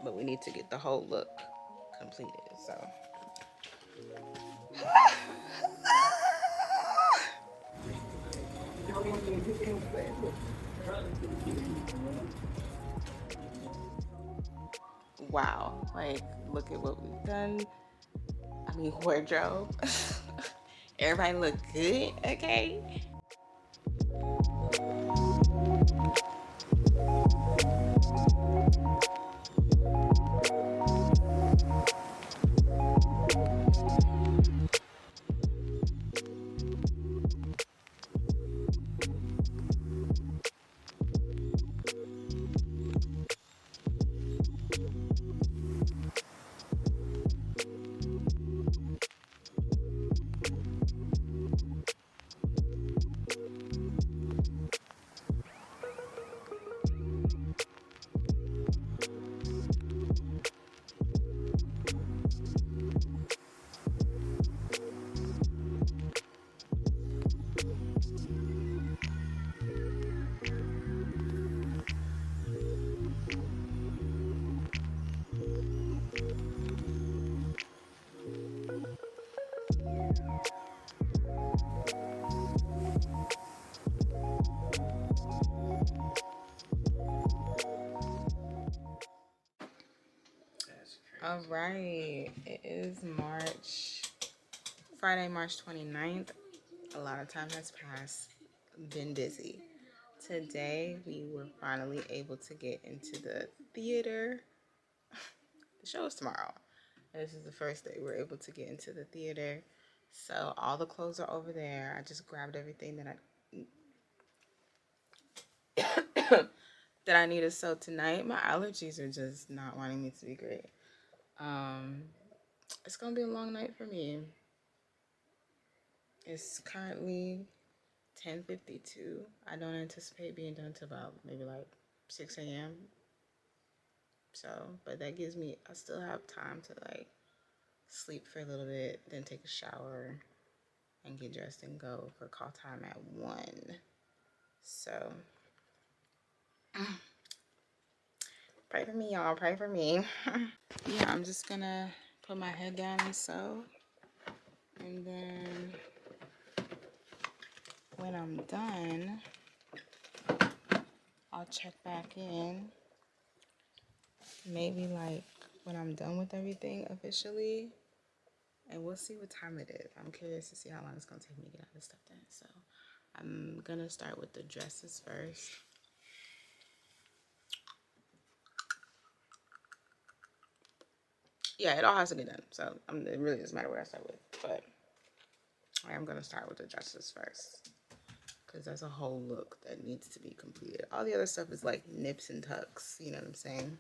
but we need to get the whole look completed. So wow, like look at what we've done. I mean, wardrobe. Everybody look good, okay? All right, it is Friday, March 29th. A lot of time has passed, been busy. Today, we were finally able to get into the theater. The show is tomorrow. This is the first day we're able to get into the theater. So all the clothes are over there. I just grabbed everything that I needed. So tonight, my allergies are just not wanting me to be great. It's gonna be a long night for me. It's currently 10:52. I don't anticipate being done till about maybe like 6 a.m. So, but that gives me, I still have time to like sleep for a little bit, then take a shower and get dressed and go for call time at 1. So, pray for me, y'all. Pray for me. Yeah, I'm just gonna put my head down and sew. And then when I'm done, I'll check back in. Maybe like when I'm done with everything officially. And we'll see what time it is. I'm curious to see how long it's gonna take me to get all this stuff done. So I'm gonna start with the dresses first. Yeah, it all has to get done. So it really doesn't matter what I start with. But I am gonna start with the dresses first, because that's a whole look that needs to be completed. All the other stuff is like nips and tucks, you know what I'm saying?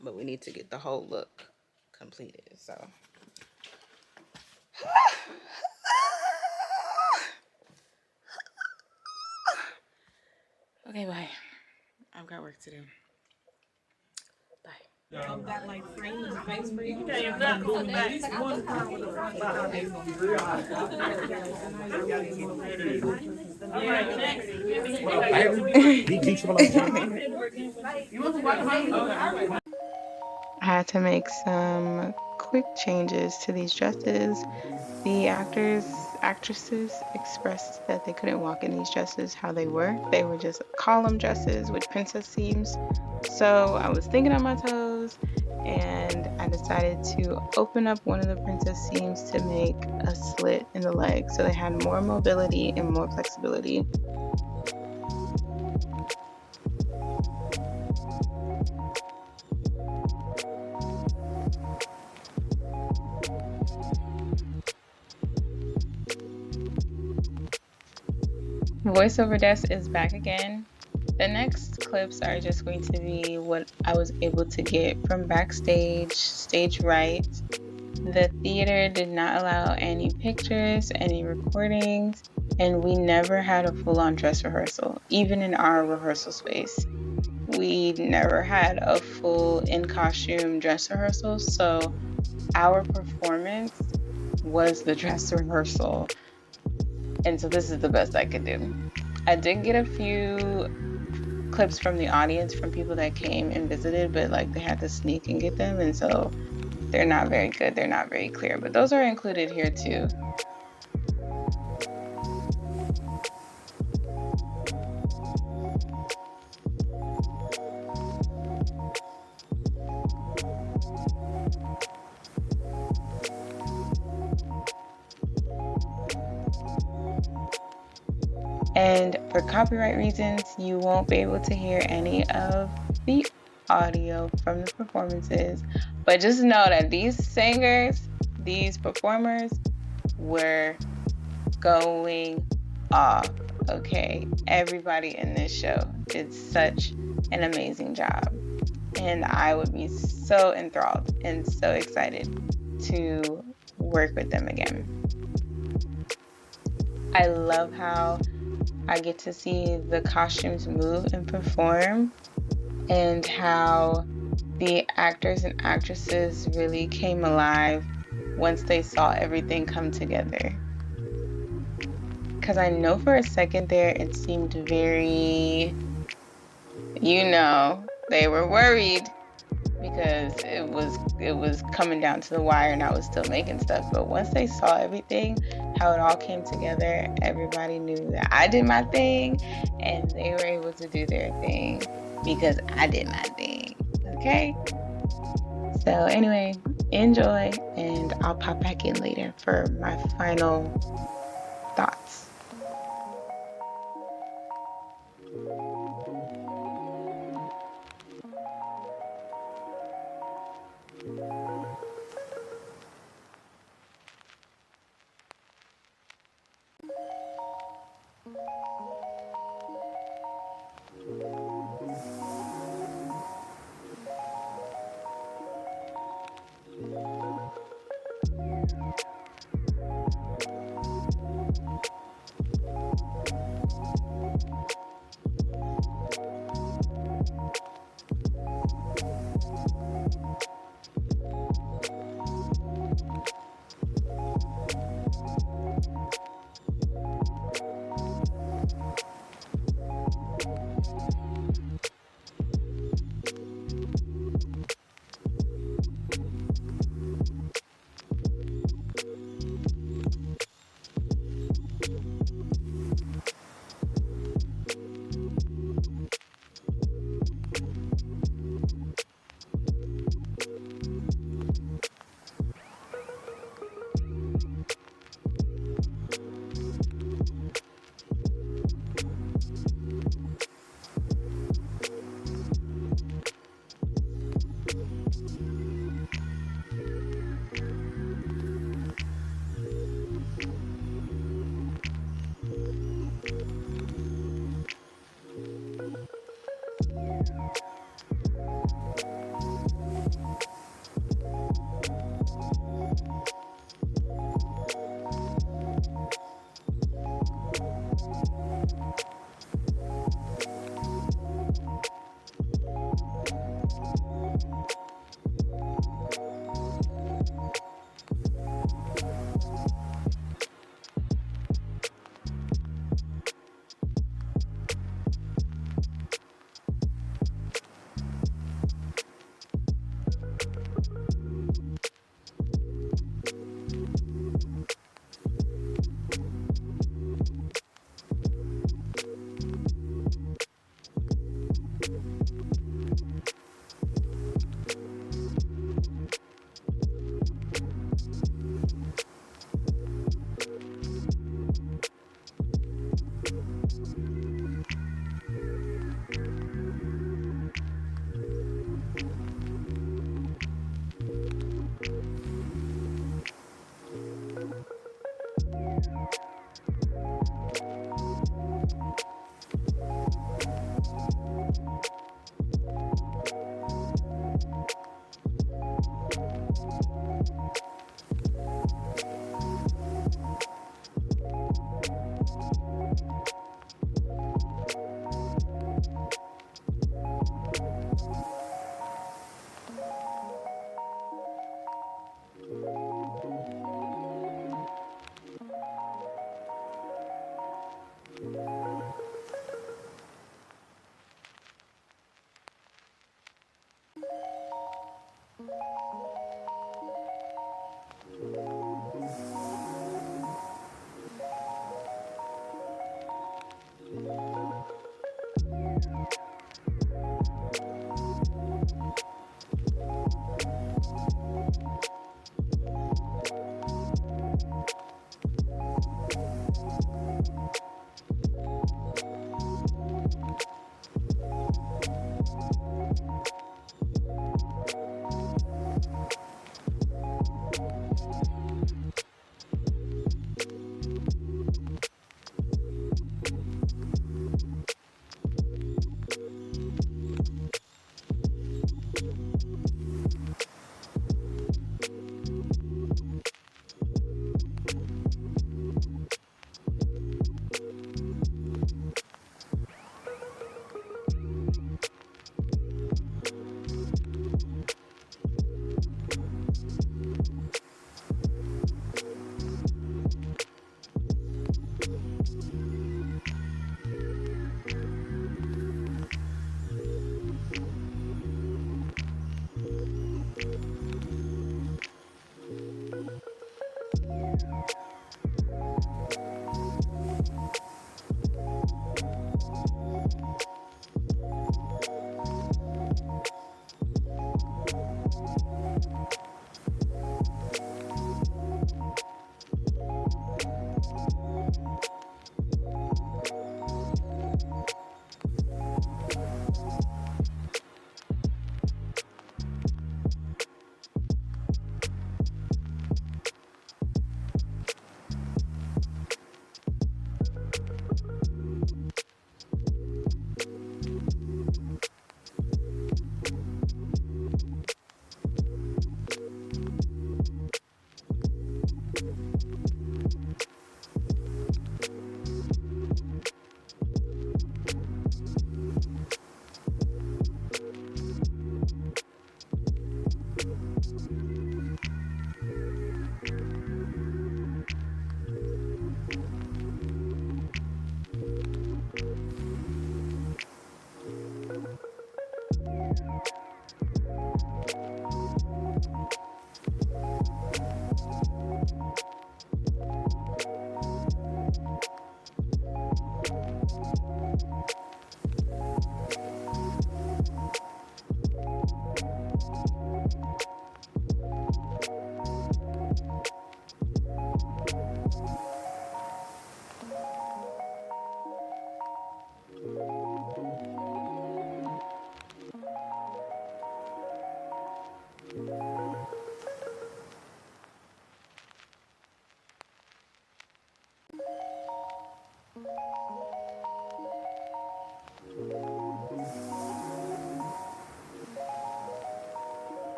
But we need to get the whole look completed. So okay, bye. I've got work to do. Bye. Got like frame face for you. Can't not go back. One time with the front body. I had to make some quick changes to these dresses. The actresses expressed that they couldn't walk in these dresses how they were. They were just column dresses with princess seams. So I was thinking on my toes, and I decided to open up one of the princess seams to make a slit in the leg so they had more mobility and more flexibility. Voiceover Desk is back again. The next clips are just going to be what I was able to get from backstage, stage right. The theater did not allow any pictures, any recordings, and we never had a full-on dress rehearsal, even in our rehearsal space. We never had a full in-costume dress rehearsal, so our performance was the dress rehearsal. And so this is the best I could do. I did get a few clips from the audience from people that came and visited, but like they had to sneak and get them, and so they're not very good. They're not very clear, but those are included here too. And for copyright reasons, you won't be able to hear any of the audio from the performances. But just know that these singers, these performers were going off. Okay, everybody in this show did such an amazing job. And I would be so enthralled and so excited to work with them again. I love how I get to see the costumes move and perform, and how the actors and actresses really came alive once they saw everything come together. Because I know for a second there it seemed very, they were worried because it was coming down to the wire and I was still making stuff. But once they saw everything, how it all came together, everybody knew that I did my thing and they were able to do their thing because I did my thing. Okay? So anyway, enjoy, and I'll pop back in later for my final thoughts.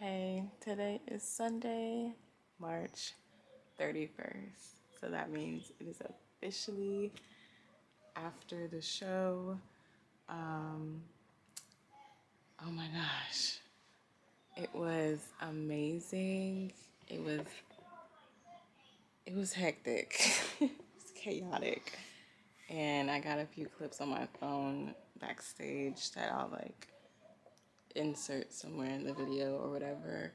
Hey, today is Sunday, March 31st. So that means it is officially after the show. Oh my gosh. It was amazing. It was hectic. It's chaotic. And I got a few clips on my phone backstage that I'll like insert somewhere in the video or whatever.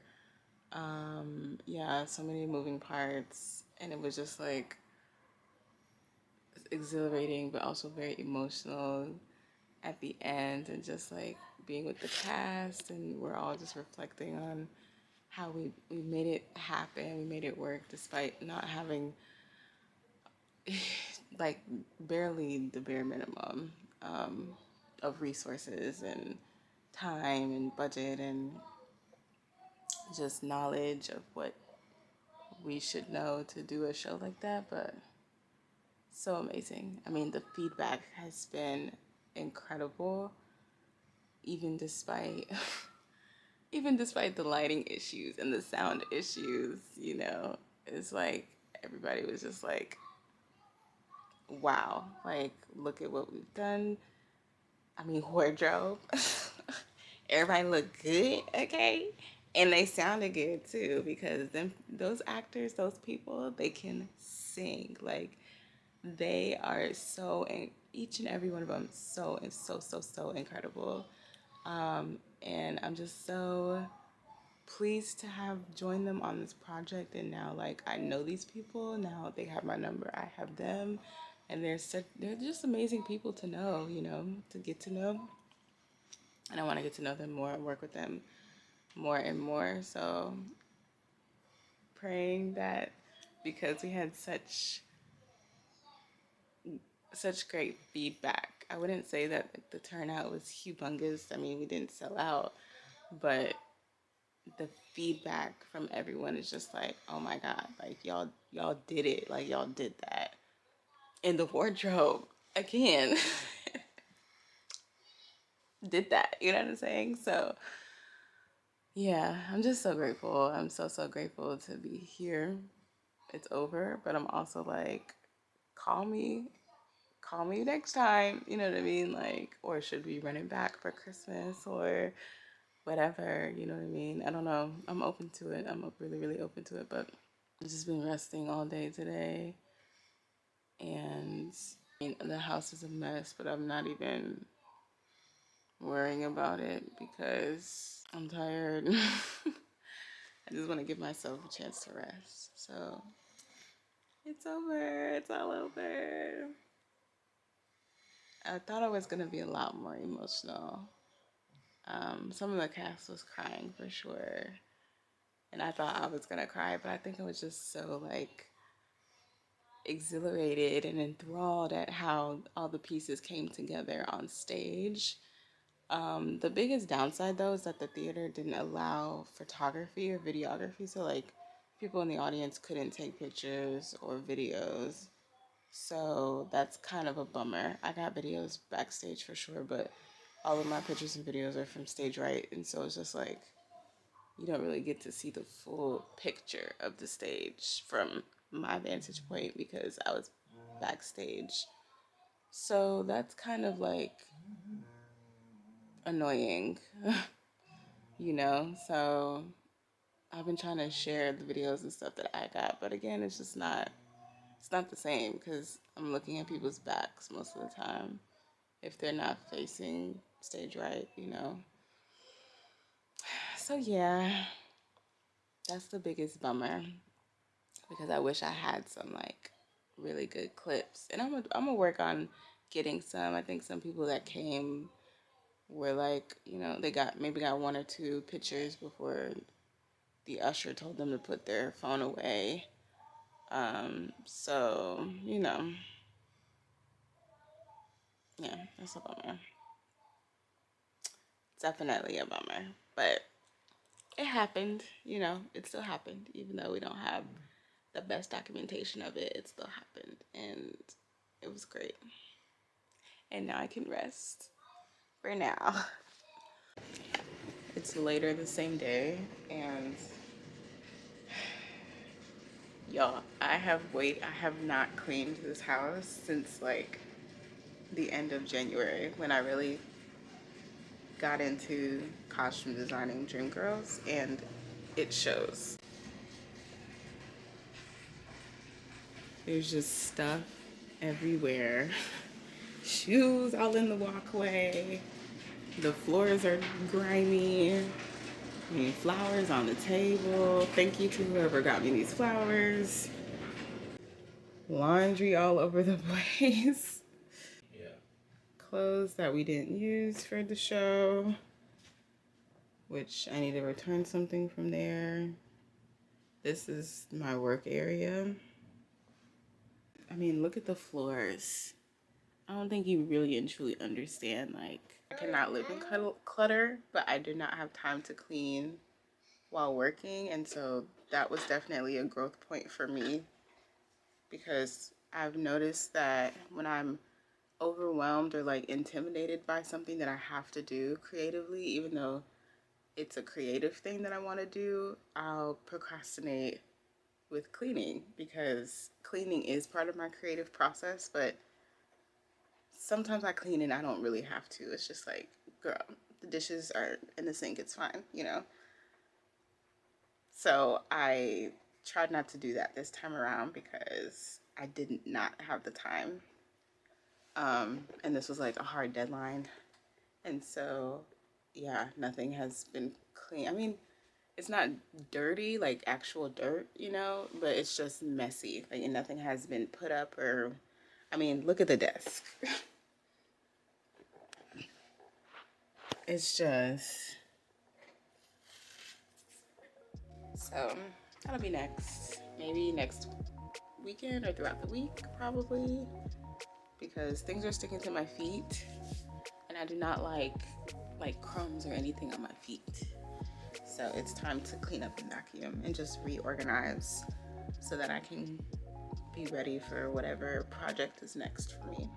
Yeah, so many moving parts, and it was just like exhilarating, but also very emotional at the end, and just like being with the cast, and we're all just reflecting on how we made it happen, we made it work despite not having like barely the bare minimum of resources and time and budget and just knowledge of what we should know to do a show like that, but so amazing. I mean, the feedback has been incredible. even despite even despite the lighting issues and the sound issues, you know, it's like everybody was just like, wow, like look at what we've done. I mean, wardrobe. Everybody looked good, okay? And they sounded good too, because those actors, those people, they can sing. Like they are so, each and every one of them so incredible. And I'm just so pleased to have joined them on this project. And now, like, I know these people. Now they have my number. I have them, and they're just amazing people to know. You know, to get to know. And I want to get to know them more and work with them more and more. So praying that, because we had such great feedback. I wouldn't say that the turnout was humongous. I mean, we didn't sell out, but the feedback from everyone is just like, oh my God, like y'all did it. Like y'all did that. And the wardrobe, again, did that. You know what I'm saying? So yeah, I'm just so grateful. I'm so grateful to be here. It's over, but I'm also like, call me next time, you know what I mean? Like, or should we run it back for Christmas or whatever, you know what I mean? I don't know. I'm open to it. I'm really open to it, but I've just been resting all day today. And I mean, the house is a mess, but I'm not even worrying about it because I'm tired. I just want to give myself a chance to rest. So it's over. It's all over. I thought I was going to be a lot more emotional. Some of the cast was crying for sure. And I thought I was going to cry, but I think I was just so like exhilarated and enthralled at how all the pieces came together on stage. The biggest downside though is that the theater didn't allow photography or videography. So like people in the audience couldn't take pictures or videos. So that's kind of a bummer. I got videos backstage for sure, but all of my pictures and videos are from stage right. And so it's just like, you don't really get to see the full picture of the stage from my vantage point because I was backstage. So that's kind of like annoying, you know? So I've been trying to share the videos and stuff that I got, but again, it's not the same because I'm looking at people's backs most of the time if they're not facing stage right, you know? So yeah, that's the biggest bummer because I wish I had some like really good clips. And I'm gonna work on getting some. I think some people that came were like, you know, they maybe got one or two pictures before the usher told them to put their phone away. So, you know, yeah, that's a bummer. Definitely a bummer. But it happened, you know, it still happened. Even though we don't have the best documentation of it, it still happened. And it was great. And now I can rest for now. It's later the same day, and y'all, I have not cleaned this house since like the end of January when I really got into costume designing Dreamgirls, and it shows. There's just stuff everywhere. Shoes all in the walkway. The floors are grimy. I mean, flowers on the table. Thank you to whoever got me these flowers. Laundry all over the place. Yeah. Clothes that we didn't use for the show, which I need to return something from there. This is my work area. I mean, look at the floors. I don't think you really and truly understand, like, I cannot live in clutter, but I do not have time to clean while working, and so that was definitely a growth point for me because I've noticed that when I'm overwhelmed or like intimidated by something that I have to do creatively, even though it's a creative thing that I want to do, I'll procrastinate with cleaning, because cleaning is part of my creative process, but sometimes I clean and I don't really have to. It's just like, girl, the dishes are in the sink, it's fine, you know? So I tried not to do that this time around because I did not have the time. And this was like a hard deadline. And so, yeah, nothing has been clean. I mean, it's not dirty, like actual dirt, you know, but it's just messy. Like, and nothing has been put up or, I mean, look at the desk. It's just, so that'll be next. Maybe next weekend or throughout the week, probably, because things are sticking to my feet and I do not like crumbs or anything on my feet. So it's time to clean up and vacuum and just reorganize so that I can be ready for whatever project is next for me.